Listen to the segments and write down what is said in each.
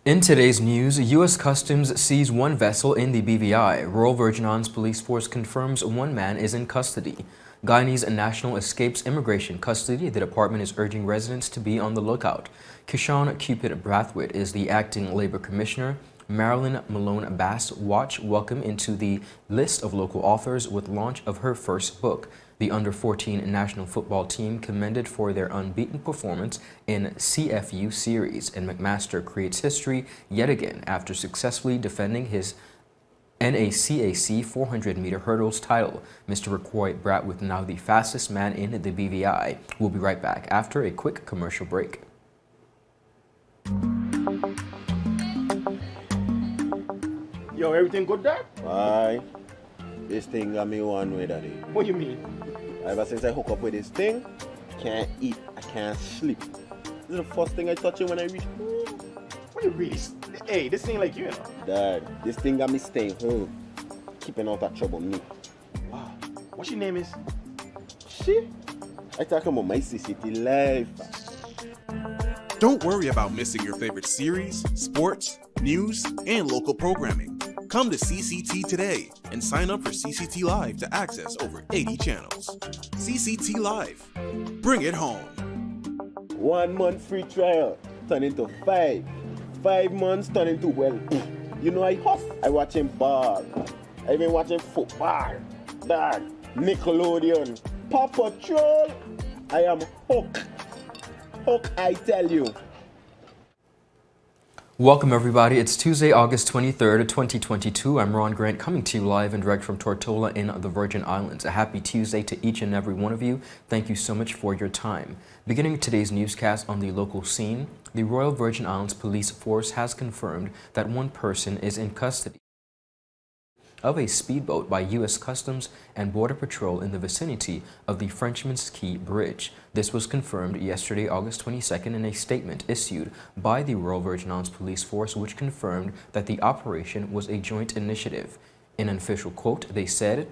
In today's news, U.S. Customs sees one vessel in the BVI. Royal Virgin Islands Police Force confirms one man is in custody. Guyanese national escapes immigration custody. The department is urging residents to be on the lookout. Kishann Cupid-Braithwate is the acting labor commissioner. Marilyn Malone Bass Watch welcome into the list of local authors with launch of her first book. The under-14 national football team commended for their unbeaten performance in CFU series, and McMaster creates history yet again after successfully defending his NACAS 400-meter hurdles title. Mr. Rikkoi Brathwaite, now the fastest man in the BVI. We'll be right back after a quick commercial break. Yo, everything good, Dad? Aye. This thing got me one way, Daddy. What do you mean? Ever since I hook up with this thing, can't eat, I can't sleep. This is the first thing I touch it when I reach home. What you really? Hey, this ain't like you, Dad, this thing got me staying home, keeping out of trouble me. Wow. What your name is? Shit. I talking about my CCT life. Don't worry about missing your favorite series, sports, news, and local programming. Come to CCT today and sign up for CCT Live to access over 80 channels. CCT Live. Bring it home. 1 month free trial turn into 5. 5 months turn into, well, you know I huff. I watching ball. I been watching football. Dad, Nickelodeon, Paw Patrol. I am hooked. Hook, I tell you. Welcome everybody. It's Tuesday, August 23rd, 2022. I'm Ron Grant coming to you live and direct from Tortola in the Virgin Islands. A happy Tuesday to each and every one of you. Thank you so much for your time. Beginning today's newscast on the local scene, the Royal Virgin Islands Police Force has confirmed that one person is in custody of a speedboat by U.S. Customs and Border Patrol in the vicinity of the Frenchman's Key Bridge. This was confirmed yesterday, August 22nd, in a statement issued by the Royal Virgin Islands Police Force, which confirmed that the operation was a joint initiative. In an official quote, they said,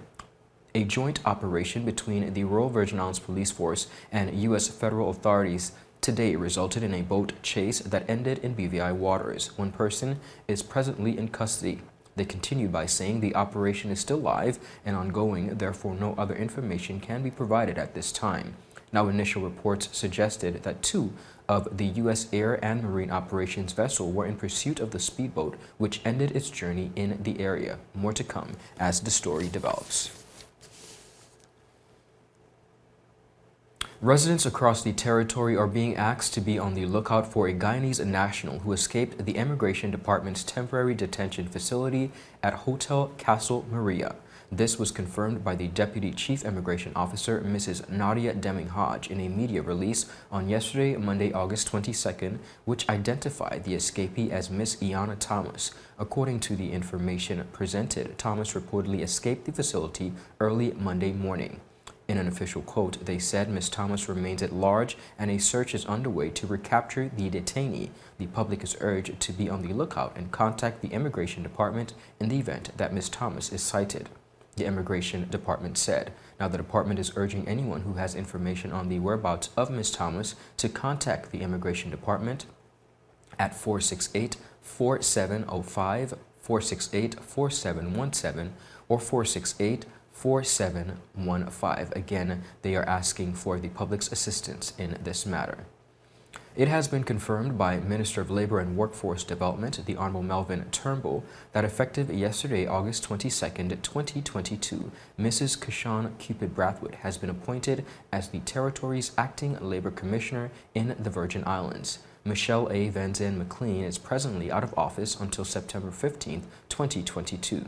"A joint operation between the Royal Virgin Islands Police Force and U.S. federal authorities today resulted in a boat chase that ended in BVI waters. One person is presently in custody." They continued by saying the operation is still live and ongoing, therefore no other information can be provided at this time. Now, initial reports suggested that 2 of the U.S. Air and Marine Operations vessel were in pursuit of the speedboat, which ended its journey in the area. More to come as the story develops. Residents across the territory are being asked to be on the lookout for a Guyanese national who escaped the Immigration Department's temporary detention facility at Hotel Castle Maria. This was confirmed by the Deputy Chief Immigration Officer, Mrs. Nadia Deming-Hodge, in a media release on yesterday, Monday, August 22nd, which identified the escapee as Miss Iana Thomas. According to the information presented, Thomas reportedly escaped the facility early Monday morning. In an official quote, they said Ms. Thomas remains at large and a search is underway to recapture the detainee. The public is urged to be on the lookout and contact the Immigration Department in the event that Ms. Thomas is sighted, the Immigration Department said. Now, the department is urging anyone who has information on the whereabouts of Ms. Thomas to contact the Immigration Department at 468-4705, 468-4717, or 468-4715. Again, they are asking for the public's assistance in this matter. It has been confirmed by Minister of Labor and Workforce Development, the Honorable Melvin Turnbull, that effective yesterday, August 22nd, 2022, Mrs. Kishann Cupid-Braithwate has been appointed as the territory's acting labor commissioner in the Virgin Islands. Michelle A. Van Zandt McLean is presently out of office until September 15th, 2022.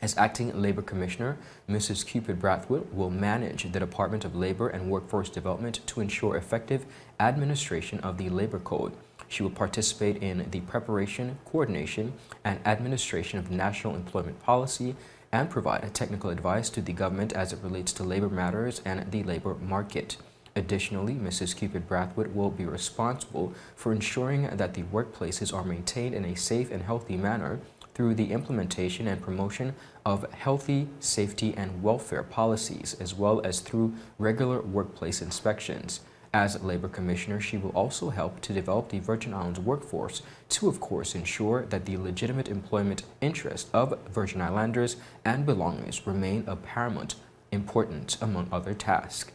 As acting labor commissioner, Mrs. Cupid-Braithwate will manage the Department of Labor and Workforce Development to ensure effective administration of the labor code. She will participate in the preparation, coordination, and administration of national employment policy and provide technical advice to the government as it relates to labor matters and the labor market. Additionally, Mrs. Cupid-Braithwate will be responsible for ensuring that the workplaces are maintained in a safe and healthy manner through the implementation and promotion of healthy, safety, and welfare policies, as well as through regular workplace inspections. As Labor Commissioner, she will also help to develop the Virgin Islands workforce to, of course, ensure that the legitimate employment interests of Virgin Islanders and belongers remain of paramount importance, among other tasks.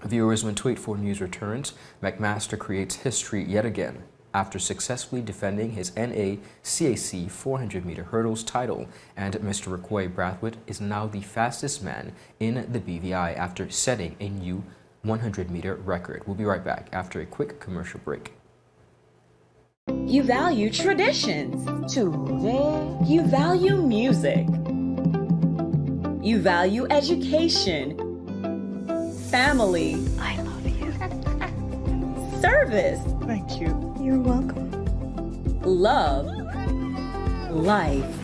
Viewers, when 284 News returns, McMaster creates history yet again after successfully defending his NACAS 400-meter hurdles title, and Mr. Rikkoi Brathwaite is now the fastest man in the BVI after setting a new 100-meter record. We'll be right back after a quick commercial break. You value traditions. You value music. You value education. Family. I love you. Service. Thank you. You're welcome. Love. Life.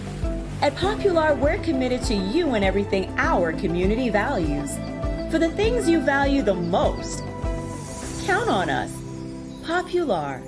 At Popular, we're committed to you and everything our community values. For the things you value the most, count on us. Popular.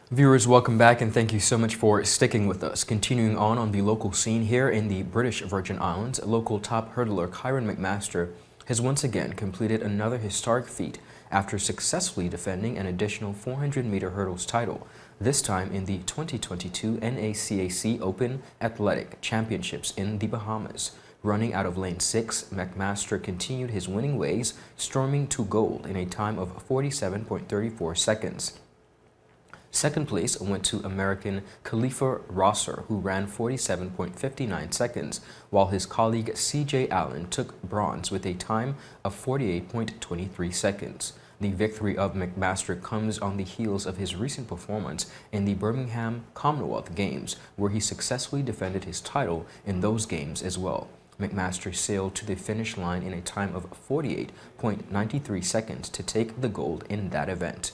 Viewers, welcome back and thank you so much for sticking with us. Continuing on the local scene here in the British Virgin Islands, local top hurdler Kishann McMaster has once again completed another historic feat after successfully defending an additional 400-meter hurdles title, this time in the 2022 NACAS Open Athletic Championships in the Bahamas. Running out of lane 6, McMaster continued his winning ways, storming to gold in a time of 47.34 seconds. Second place went to American Khalifa Rosser, who ran 47.59 seconds, while his colleague C.J. Allen took bronze with a time of 48.23 seconds. The victory of McMaster comes on the heels of his recent performance in the Birmingham Commonwealth Games, where he successfully defended his title in those games as well. McMaster sailed to the finish line in a time of 48.93 seconds to take the gold in that event.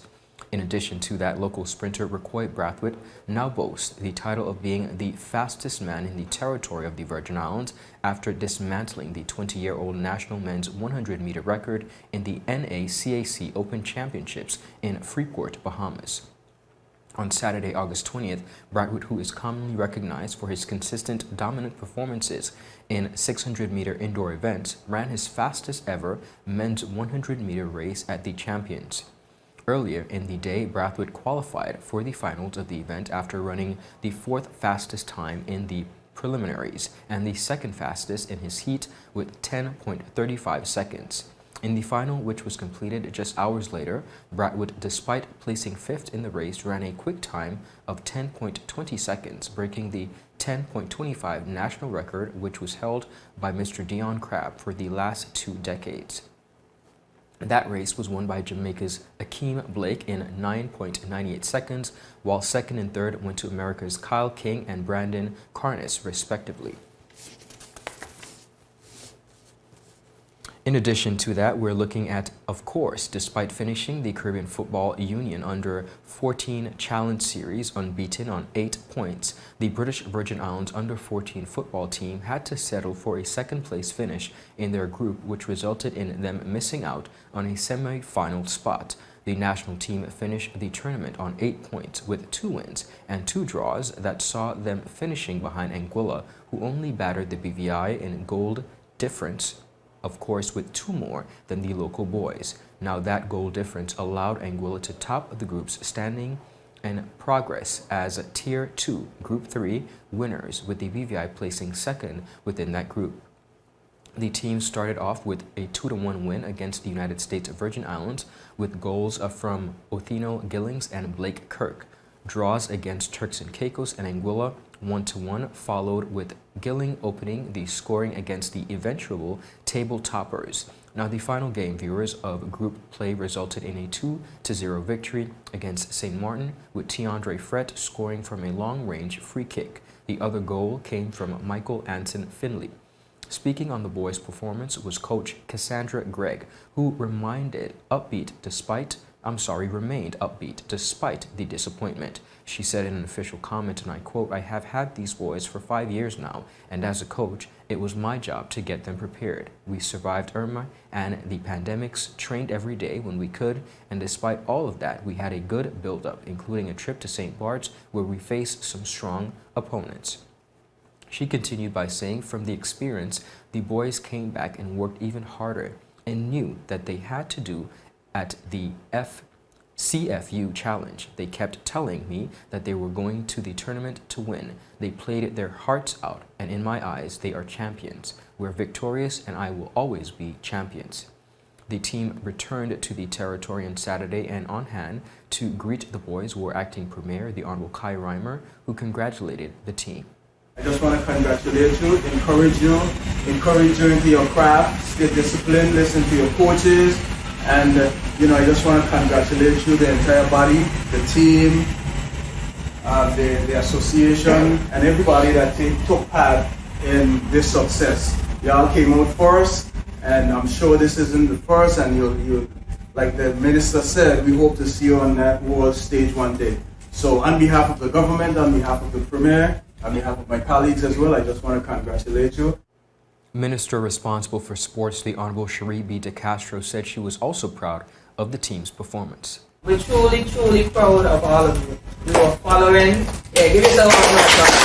In addition to that, local sprinter Rikkoi Brathwaite now boasts the title of being the fastest man in the territory of the Virgin Islands after dismantling the 20-year-old national men's 100-meter record in the NACAS Open Championships in Freeport, Bahamas. On Saturday, August 20th, Brathwaite, who is commonly recognized for his consistent dominant performances in 600-meter indoor events, ran his fastest ever men's 100-meter race at the Champions. Earlier in the day, Brathwaite qualified for the finals of the event after running the fourth fastest time in the preliminaries and the second fastest in his heat with 10.35 seconds. In the final, which was completed just hours later, Brathwaite, despite placing fifth in the race, ran a quick time of 10.20 seconds, breaking the 10.25 national record, which was held by Mr. Dion Crabb for the last 2 decades. That race was won by Jamaica's Akeem Blake in 9.98 seconds, while second and third went to America's Kyle King and Brandon Carnes, respectively. In addition to that, we're looking at, of course, despite finishing the Caribbean Football Union under 14 Challenge Series unbeaten on 8 points, the British Virgin Islands under 14 football team had to settle for a second-place finish in their group, which resulted in them missing out on a semi-final spot. The national team finished the tournament on 8 points with 2 wins and 2 draws that saw them finishing behind Anguilla, who only battered the BVI in goal difference, of course, with 2 more than the local boys. Now that goal difference allowed Anguilla to top the group's standing and progress as Tier 2 Group 3 winners, with the BVI placing second within that group. The team started off with a 2-1 win against the United States Virgin Islands, with goals from Othino Gillings and Blake Kirk. Draws against Turks and Caicos and Anguilla 1-1, followed with Gilling opening the scoring against the eventual table toppers. Now, the final game, viewers, of group play resulted in a 2-0 victory against St. Martin, with Tiandre Frett scoring from a long-range free kick. The other goal came from Michael Anson Finley. Speaking on the boys' performance was coach Cassandra Gregg, who remained upbeat despite the disappointment. She said in an official comment, and I quote, "I have had these boys for 5 years now, and as a coach, it was my job to get them prepared. We survived Irma and the pandemics, trained every day when we could, and despite all of that, we had a good build-up, including a trip to St. Bart's where we faced some strong opponents." She continued by saying, from the experience, the boys came back and worked even harder and knew that they had to do at the CFU Challenge. They kept telling me that they were going to the tournament to win. They played their hearts out, and in my eyes, they are champions. We're victorious, and I will always be champions. The team returned to the territory on Saturday, and on hand to greet the boys were Acting Premier, the Honorable Kai Reimer, who congratulated the team. I just want to congratulate you, encourage you into your craft, stay disciplined, listen to your coaches, and I just want to congratulate you, the entire body, the team, the association, and everybody that took part in this success. Y'all came out first, and I'm sure this isn't the first, and you, like the minister said, we hope to see you on that world stage one day. So on behalf of the government, on behalf of the Premier, on behalf of my colleagues as well, I just want to congratulate you. Minister responsible for sports, the Honorable Cherie B. De Castro, said she was also proud of the team's performance. We're truly, truly proud of all of you. We were following. Yeah, give yourself a applause.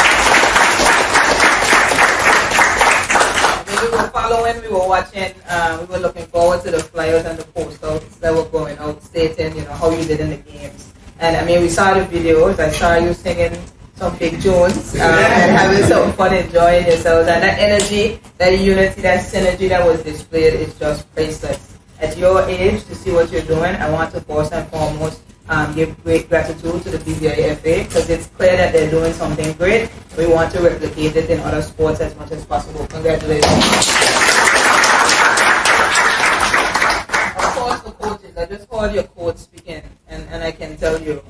We were following, we were watching, we were looking forward to the flyers and the posters that were going out stating, how you did in the games. And I mean, we saw the videos. I saw you singing some big tunes and having some fun, enjoying yourselves. And that energy, that unity, that synergy that was displayed is just priceless. At your age, to see what you're doing, I want to first and foremost give great gratitude to the BVI-RVIPF because it's clear that they're doing something great. We want to replicate it in other sports as much as possible. Congratulations. Of course, the coaches. I just heard your coach speaking, and I can tell you,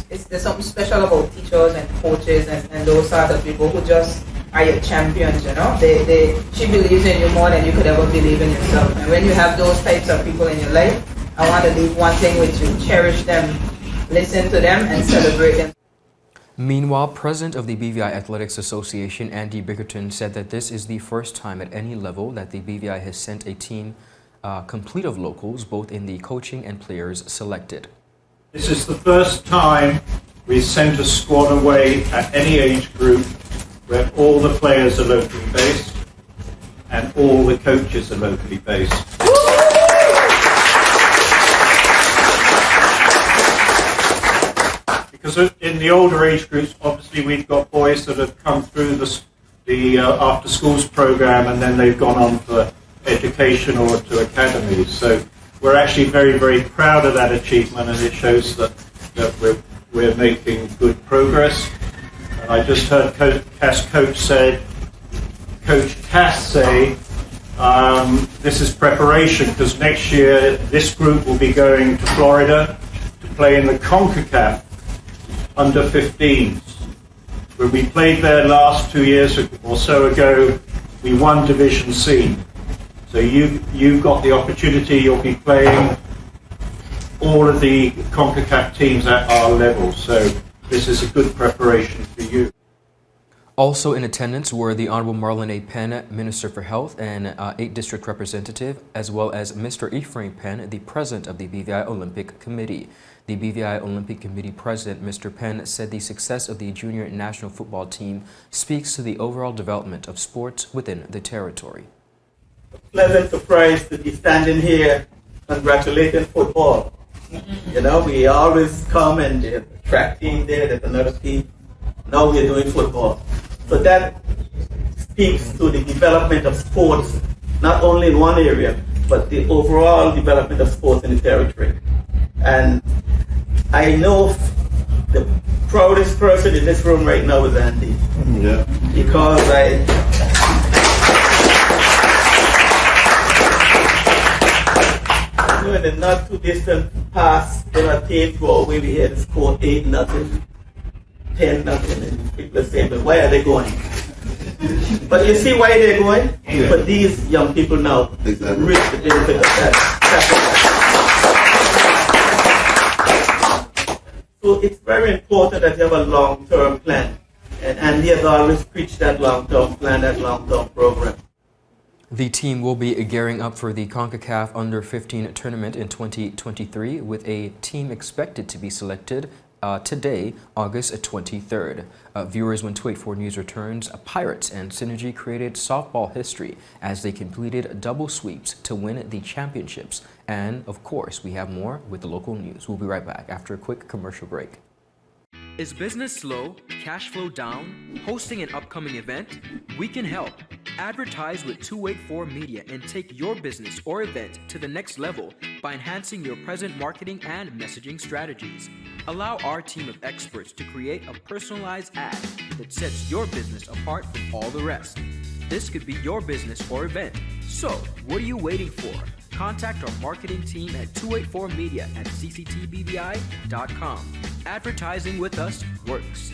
there's something special about teachers and coaches and those sort of people who just are your champions, She believes in you more than you could ever believe in yourself. And when you have those types of people in your life, I want to leave one thing with you. Cherish them, listen to them, and celebrate them. Meanwhile, President of the BVI Athletics Association, Andy Bickerton, said that this is the first time at any level that the BVI has sent a team complete of locals, both in the coaching and players selected. This is the first time we've sent a squad away at any age group where all the players are locally based and all the coaches are locally based. Because in the older age groups, obviously we've got boys that have come through the after schools program and then they've gone on for education or to academies. So we're actually very, very proud of that achievement, and it shows that we're making good progress. And I just heard Coach Cass say this is preparation because next year this group will be going to Florida to play in the CONCACAF under 15s. When we played there last 2 years or so ago, we won Division C. So you've got the opportunity, you'll be playing all of the CONCACAF teams at our level. So this is a good preparation for you. Also in attendance were the Honorable Marlon A. Penn, Minister for Health and 8th District Representative, as well as Mr. Ephraim Penn, the President of the BVI Olympic Committee. The BVI Olympic Committee President, Mr. Penn, said the success of the junior national football team speaks to the overall development of sports within the territory. Pleasant surprise to be standing here congratulating football. We always come and the track team there's another team. Now we're doing football. So that speaks to the development of sports, not only in one area, but the overall development of sports in the territory. And I know the proudest person in this room right now is Andy. Yeah. Because in the not too distant past, when I came to our way, we had to score 8-0, 10-0, and people are saying, but why are they going? But you see why they're going? Yeah. But these young people now reap the benefit of that. So it's very important that you have a long-term plan. And Andy has always preached that long-term plan, that long-term program. The team will be gearing up for the CONCACAF Under-15 tournament in 2023 with a team expected to be selected today, August 23rd. Viewers, when 284 News returns, Pirates and Synergy created softball history as they completed double sweeps to win the championships. And, of course, we have more with the local news. We'll be right back after a quick commercial break. Is business slow? Cash flow down? Hosting an upcoming event? We can help. Advertise with 284 Media and take your business or event to the next level by enhancing your present marketing and messaging strategies. Allow our team of experts to create a personalized ad that sets your business apart from all the rest. This could be your business or event. So, what are you waiting for? Contact our marketing team at 284media at cctbvi.com. Advertising with us works.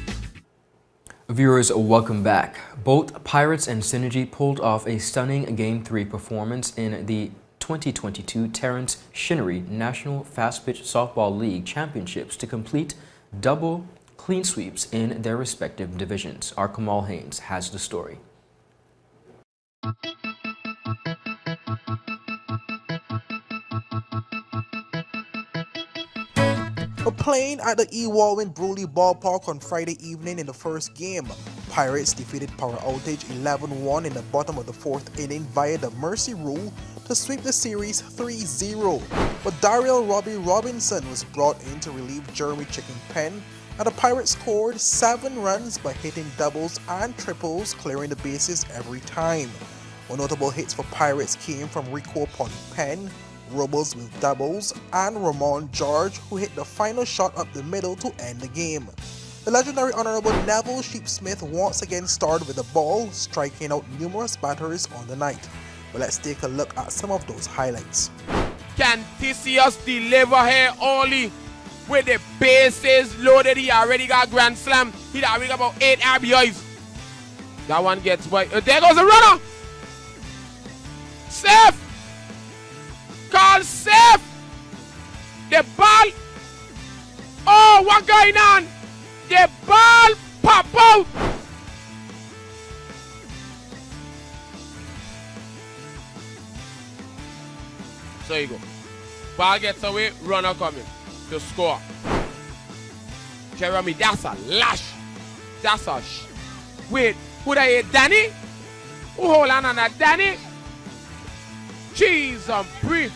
Viewers, welcome back. Both Pirates and Synergy pulled off a stunning Game 3 performance in the 2022 Terrence Shinnery National Fast Pitch Softball League Championships to complete double clean sweeps in their respective divisions. Our Kamal Haynes has the story. Playing at the E. Walwyn Bruley Ballpark on Friday evening in the first game, Pirates defeated Power Outage 11-1 in the bottom of the fourth inning via the Mercy Rule to sweep the series 3-0. But Daryl Robbie Robinson was brought in to relieve Jeremy Chicken Penn, and the Pirates scored 7 runs by hitting doubles and triples, clearing the bases every time. More notable hits for Pirates came from Rikkoi Brathwaite, Robles with doubles, and Ramon George, who hit the final shot up the middle to end the game. The legendary Honorable Neville Sheep-Smith once again starred with the ball, striking out numerous batters on the night. But let's take a look at some of those highlights. Can Theseus deliver here only with the bases loaded? He already got Grand Slam. He already got about 8 RBIs. That one gets by. There goes the runner. Safe. Call safe. The ball. Oh, what going on? The ball pop out. So you go. Ball gets away, runner coming to score. Jeremy, that's a lash. That's a wait, who that is? Danny? Who hold on that Danny? Cheese and breathe.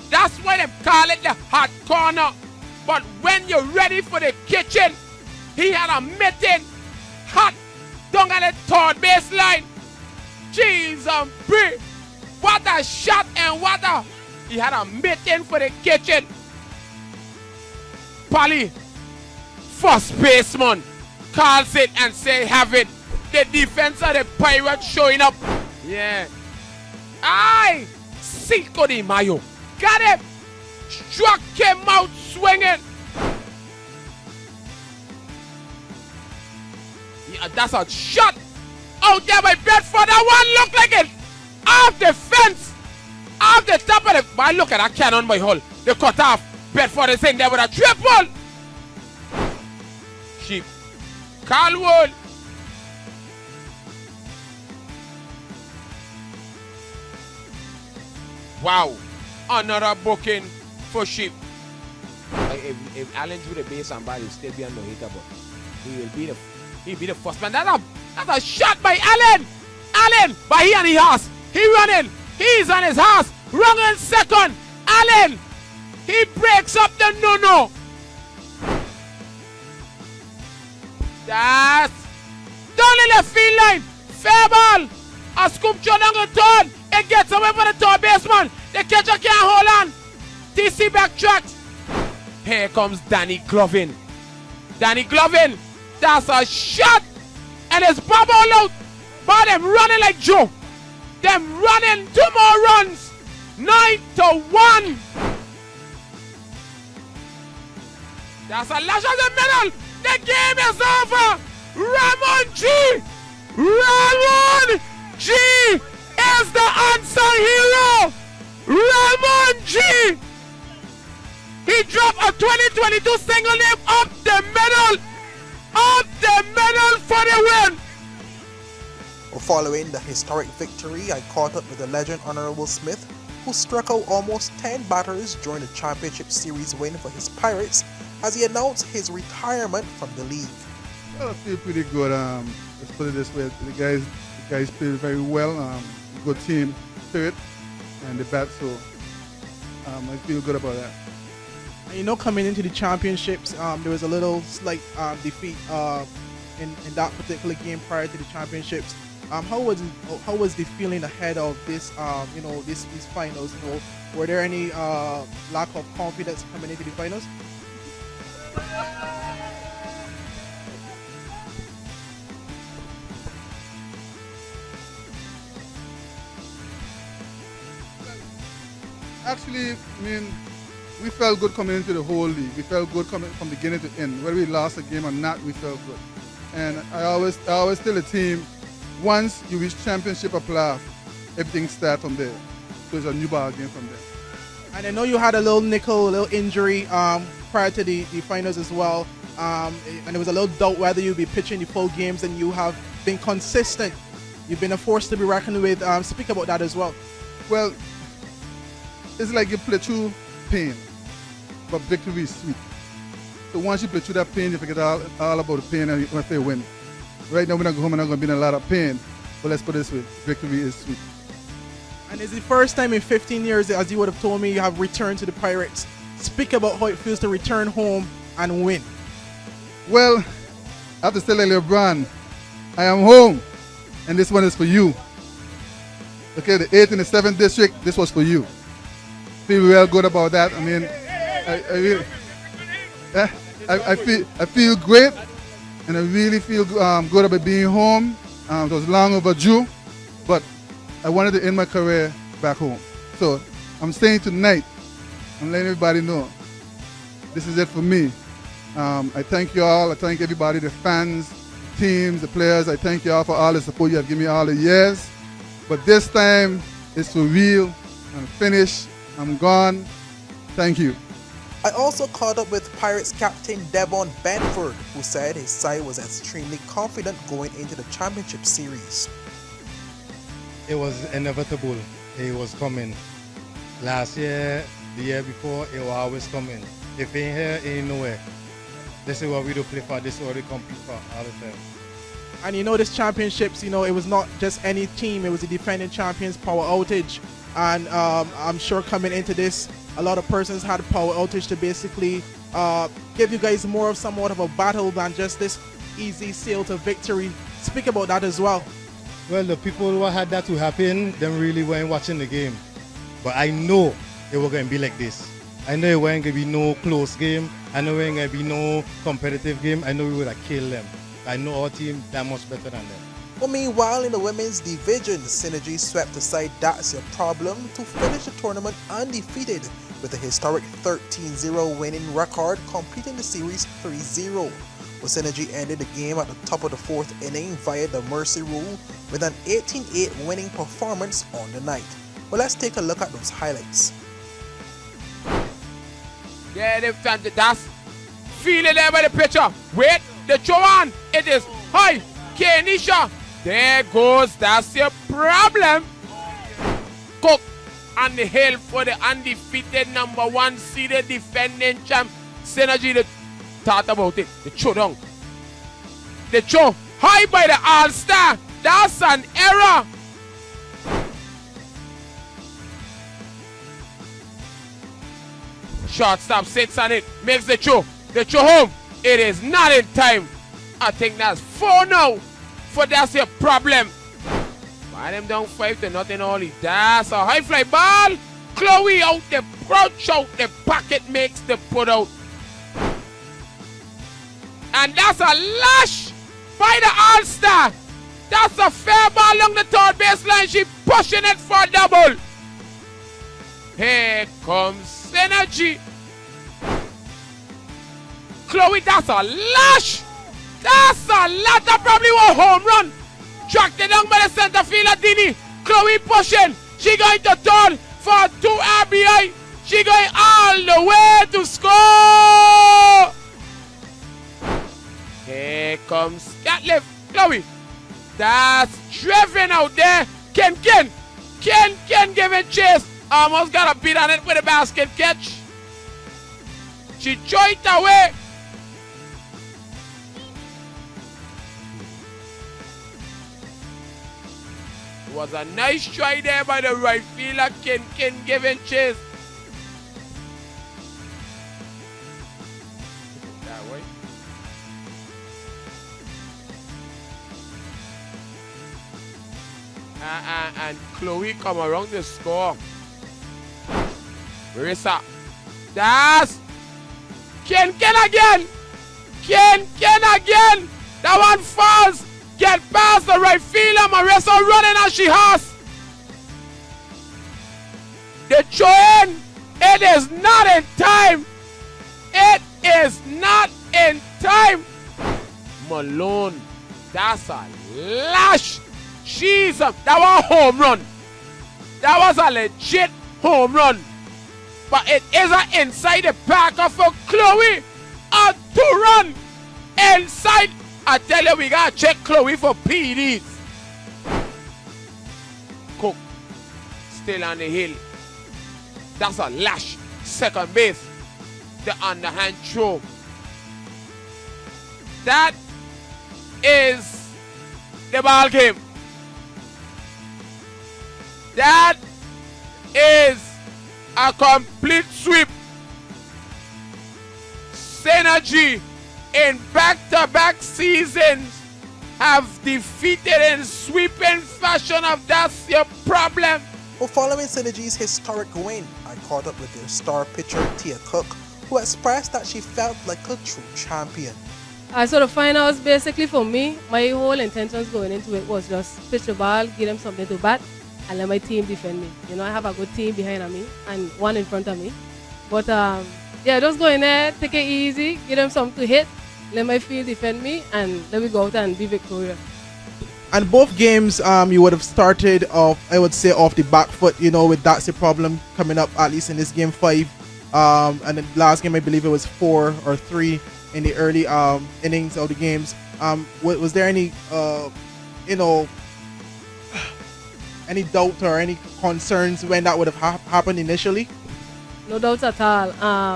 That's why they call it the hot corner. But when you're ready for the kitchen, he had a mitten hot down at the third baseline. Cheese and breathe. What a shot and what a... He had a mitten for the kitchen. Polly, first baseman, calls it and say have it. The defense of the Pirates showing up. Yeah. Aye! Cinco de Mayo. Got him! Struck him out swinging. Yeah, that's a shot out there by Bedford. That one looked like it. Off the fence. Off the top of the... But look at that cannon by Hull. They cut off. Bedford is in there with a triple. Sheep. Calwood. Wow. Another booking for Sheep. If Allen drew the base and ball, he'll still be on the hitter, but he'll be the first man. That's a shot by Allen. Allen, but he on his horse. He running. He's on his horse. Wrong in second. Allen. He breaks up the no-no. That's down in the field line. Fair ball. A scoop shot on the third. It gets away from the third baseman. The catcher can't hold on. TC backtracks. Here comes Danny Glovin. Danny Glovin. That's a shot. And it's bubble out. But them running like Joe. Them running 2 more runs. 9-1. That's a lash of the middle. The game is over. Ramon G. Ramon G is the unsung hero. Ramon G. He dropped a 2022 single name up the middle. Up the middle for the win. Following the historic victory, I caught up with the legend Honorable Smith, who struck out almost 10 batters during the championship series win for his Pirates as he announced his retirement from the league. Well, I feel pretty good. Let's put it this way: the guys played very well. Good team spirit and the bat. So I feel good about that. And you know, coming into the championships, there was a little slight defeat in that particular game prior to the championships. How was the feeling ahead of this? These finals. You know, were there any lack of confidence coming into the finals? Actually, I mean, we felt good coming into the whole league. We felt good coming from beginning to end. Whether we lost a game or not, we felt good. And I always tell the team, once you reach championship or playoff, everything starts from there. So it's a new ball game from there. And I know you had a little injury prior to the finals as well. And there was a little doubt whether you'd be pitching the full games, and you have been consistent. You've been a force to be reckoned with. Speak about that as well. Well, it's like you play through pain, but victory is sweet. So once you play through that pain, you forget all about the pain and you play win. Right now, we're not going to be in a lot of pain, but let's put it this way, victory is sweet. And it's the first time in 15 years, as you would have told me, you have returned to the Pirates. Speak about how it feels to return home and win. Well, I have to say like LeBron, I am home, and this one is for you. Okay, the 8th and the 7th district, this was for you. Feel real good about that. I mean, I feel great, and I really feel good about being home. It was long overdue, but I wanted to end my career back home. So I'm saying tonight, I'm letting everybody know, this is it for me. I thank you all. I thank everybody, the fans, the teams, the players. I thank you all for all the support you have given me all the years. But this time, it's for real. I'm finished. I'm gone. Thank you. I also caught up with Pirates captain Devon Benford, who said his side was extremely confident going into the championship series. It was inevitable. It was coming. Last year, the year before, it was always coming. If it ain't here, it ain't nowhere. This is what we do play for. This is what we compete for all the time. And you know, this championships, you know, it was not just any team. It was the defending champions, Power Outage. And I'm sure coming into this, a lot of persons had Power Outage to basically give you guys more of somewhat of a battle than just this easy sail to victory. Speak about that as well. Well, the people who had that to happen, them really weren't watching the game. But I know it was going to be like this. I know it wasn't going to be no close game. I know it wasn't going to be no competitive game. I know we would have killed them. I know our team that much better than them. Well, meanwhile, in the women's division, Synergy swept aside That's Your Problem to finish the tournament undefeated with a historic 13-0 winning record, completing the series 3-0. Well, Synergy ended the game at the top of the 4th inning via the Mercy Rule with an 18-8 winning performance on the night. Well, let's take a look at those highlights. Yeah, that's feeling there by the pitcher. Wait, the throw on. It is high. Kenisha. There goes. That's your problem. Cook on the hill for the undefeated #1 seeded defending champ. Synergy, the thought about it. The throw down. The throw high by the All-Star. That's an error. Shortstop sits on it. Makes the throw. The throw home. It is not in time. I think that's 4 now. For That's Your Problem. Buy them down 5-0 only. That's a high fly ball. Chloe out the crouch out the pocket, makes the put out. And that's a lash by the All-Star. That's a fair ball along the third baseline. She pushing it for double. Here comes Synergy. Chloe, that's a lash. That's a lot. That probably was a home run. Tracked it down by the center fielder, Dini. Chloe pushing. She going to third for 2 RBI. She going all the way to score. Here comes Catliff. Chloe. That's driven out there. Ken giving chase. Almost got a beat on it with a basket catch. She threw it away. It was a nice try there by the right fielder, Kin giving chase. That way. And Chloe come around the score. Marissa. That's Ken again. Ken again. That one falls. Get past the right fielder. Marissa running as she has. The throw-in. It is not in time. It is not in time. Malone. That's a lash. That was a home run. That was a legit home run. But it is inside the backer for Chloe. A 2-run inside. I tell you, we gotta check Chloe for PDs. Cook still on the hill. That's a lash. Second base. The underhand throw. That is the ball game. That is a complete sweep. Synergy in back-to-back seasons have defeated in sweeping fashion. Of that's your problem. Well, following Synergy's historic win, I caught up with their star pitcher Tia Cook, who expressed that she felt like a true champion. So the finals, basically for me, my whole intentions going into it was just pitch the ball, give them something to bat, and let my team defend me. You know, I have a good team behind me and one in front of me. But yeah, just go in there, take it easy, give them something to hit, let my field defend me, and let me go out and be victorious. And both games, you would have started off, I would say, off the back foot, you know, with that's the problem coming up, at least in this game 5. And the last game, I believe it was 4 or 3 in the early innings of the games. Was there any, you know, any doubt or any concerns when that would have happened initially? No doubts at all.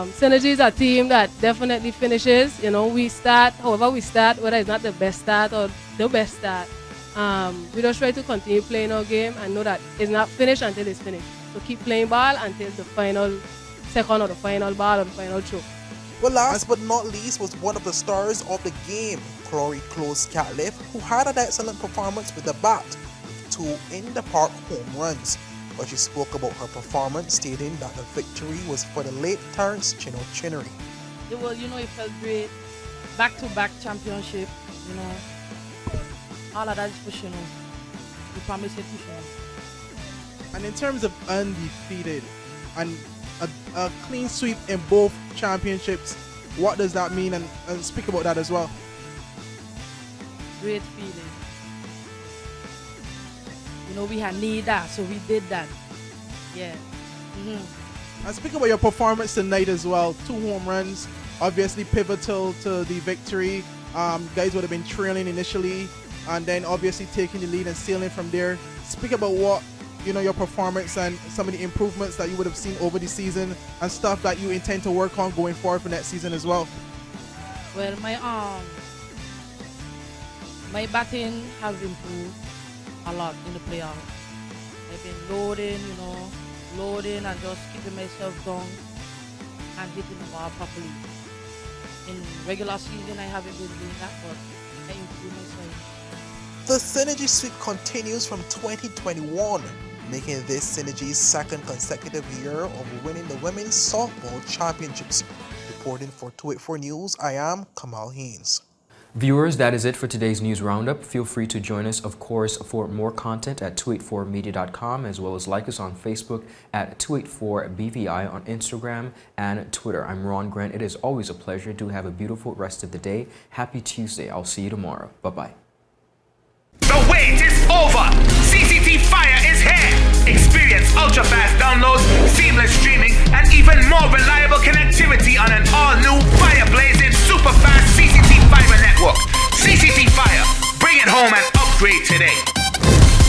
Synergy is a team that definitely finishes. You know, we start, however we start, whether it's not the best start or the best start, we just try to continue playing our game and know that it's not finished until it's finished. So keep playing ball until the final second or the final ball or the final throw. Well, last but not least was one of the stars of the game, Chloe Catliff, who had an excellent performance with the bat, with 2 in-the-park home runs. But she spoke about her performance, stating that the victory was for the late Terrence Chino Chinnery. Well, you know, it felt great. Back-to-back championship, you know. All of that is for Chino. We promise it to Chino. And in terms of undefeated and a clean sweep in both championships, what does that mean? And speak about that as well. Great feeling. You know, we had need that, so we did that. Yeah. And speak about your performance tonight as well. 2 home runs, obviously pivotal to the victory. Guys would have been trailing initially, and then obviously taking the lead and sailing from there. Speak about what, you know, your performance and some of the improvements that you would have seen over the season and stuff that you intend to work on going forward for next season as well. Well, my batting has improved a lot in the playoffs. I've been loading and just keeping myself down and hitting the ball properly. In regular season, I haven't been doing that, but I improved myself. The Synergy sweep continues from 2021, making this Synergy's 2nd consecutive year of winning the Women's Softball Championships. Reporting for 284 News, I am Kamal Haynes. Viewers, that is it for today's news roundup. Feel free to join us, of course, for more content at 284media.com, as well as like us on Facebook at 284BVI on Instagram and Twitter. I'm Ron Grant. It is always a pleasure. Do have a beautiful rest of the day. Happy Tuesday. I'll see you tomorrow. Bye-bye. The wait is over. CCT Fire is here. Experience ultra-fast downloads, seamless streaming, and even more reliable connectivity on an all-new fire-blazing super-fast CCT Fiber network. CCT Fire. Bring it home and upgrade today.